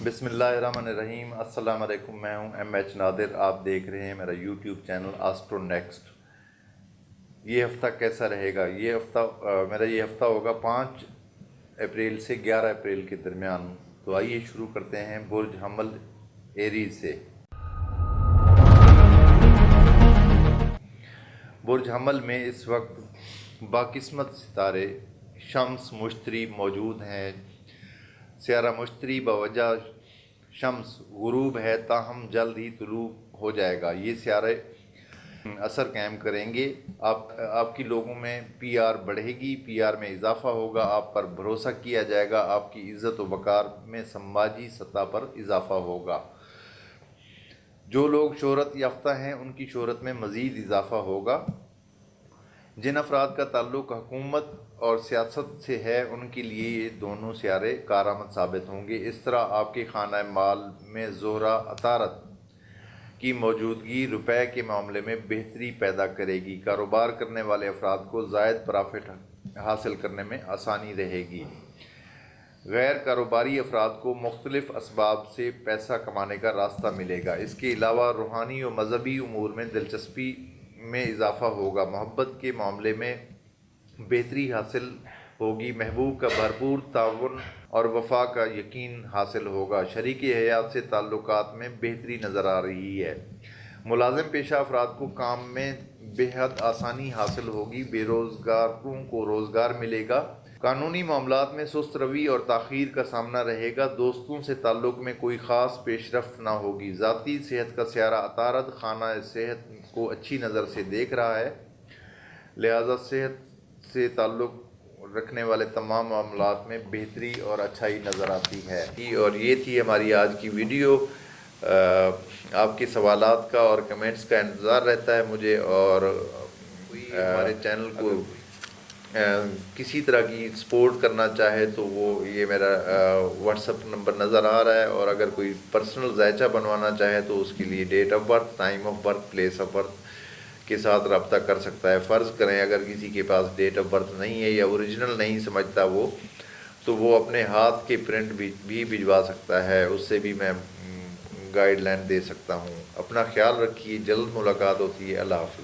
बिस्मिल्लाहिर्रहमानिर्रहीम। अस्सलाम वालेकुम। मैं हूं एम.एच. नादिर। आप देख रहे हैं मेरा यूट्यूब चैनल एस्ट्रो नेक्स्ट। ये हफ़्ता कैसा रहेगा? ये हफ़्ता होगा 5 अप्रैल से 11 अप्रैल के दरमियान। तो आइए शुरू करते हैं बुर्ज हमल एरीज से। बुर्ज हमल में इस वक्त बाकिस्मत सितारे शम्स मुश्तरी मौजूद हैं। सियारा मुश्तरी बवजह शम्स गुरूब है, ताहम जल्द ही तुलू हो जाएगा। ये सियारे असर कायम करेंगे। आपकी लोगों में पीआर बढ़ेगी, पीआर में इजाफा होगा, आप पर भरोसा किया जाएगा, आपकी इज़्ज़त व वक़ार में समाजी सतह पर इजाफा होगा। जो लोग शोहरत याफ्ता हैं उनकी शोहरत में मज़ीद इजाफा होगा। जिन अफराद का ताल्लुक़ हुकूमत और सियासत से है उनके लिए ये दोनों सियारे कारआमद साबित होंगे। इस तरह आपके खाना माल में ज़ोहरा अतारत की मौजूदगी रुपए के मामले में बेहतरी पैदा करेगी। कारोबार करने वाले अफराद को ज़ायद प्रॉफिट हासिल करने में आसानी रहेगी। गैर कारोबारी अफराद को मुख्तलिफ असबाब से पैसा कमाने का रास्ता मिलेगा। इसके अलावा रूहानी और मजहबी उमूर में दिलचस्पी में इजाफा होगा। मोहब्बत के मामले में बेहतरी हासिल होगी। महबूब का भरपूर ताउन और वफा का यकीन हासिल होगा। शरीकी हयात से ताल्लुकात में बेहतरी नज़र आ रही है। मुलाजिम पेशा अफराद को काम में बेहद आसानी हासिल होगी। बेरोज़गारों को रोज़गार मिलेगा। कानूनी मामलात में सुस्त रवि और ताख़ीर का सामना रहेगा। दोस्तों से ताल्लुक़ में कोई ख़ास पेशरफ्त ना होगी। ज़ाती सेहत का सियारा अतारद खाना सेहत को अच्छी नज़र से देख रहा है, लिहाजा सेहत से ताल्लुक़ रखने वाले तमाम मामलात में बेहतरी और अच्छाई नज़र आती है। और ये थी हमारी आज की वीडियो। आपके सवालात का और कमेंट्स का इंतज़ार रहता है मुझे। और हमारे चैनल को किसी तरह की सपोर्ट करना चाहे तो वो ये मेरा व्हाट्सअप नंबर नज़र आ रहा है। और अगर कोई पर्सनल जायचा बनवाना चाहे तो उसके लिए date of birth, time of birth, place of birth के साथ रब्ता कर सकता है। फ़र्ज़ करें अगर किसी के पास डेट ऑफ बर्थ नहीं है या ओरिजिनल नहीं समझता वो, तो वो अपने हाथ के प्रिंट भी भिजवा सकता है। उससे भी मैं गाइडलाइन दे सकता हूँ। अपना ख्याल रखिए। जल्द मुलाकात होती है। अल्लाह हाफ़िज़।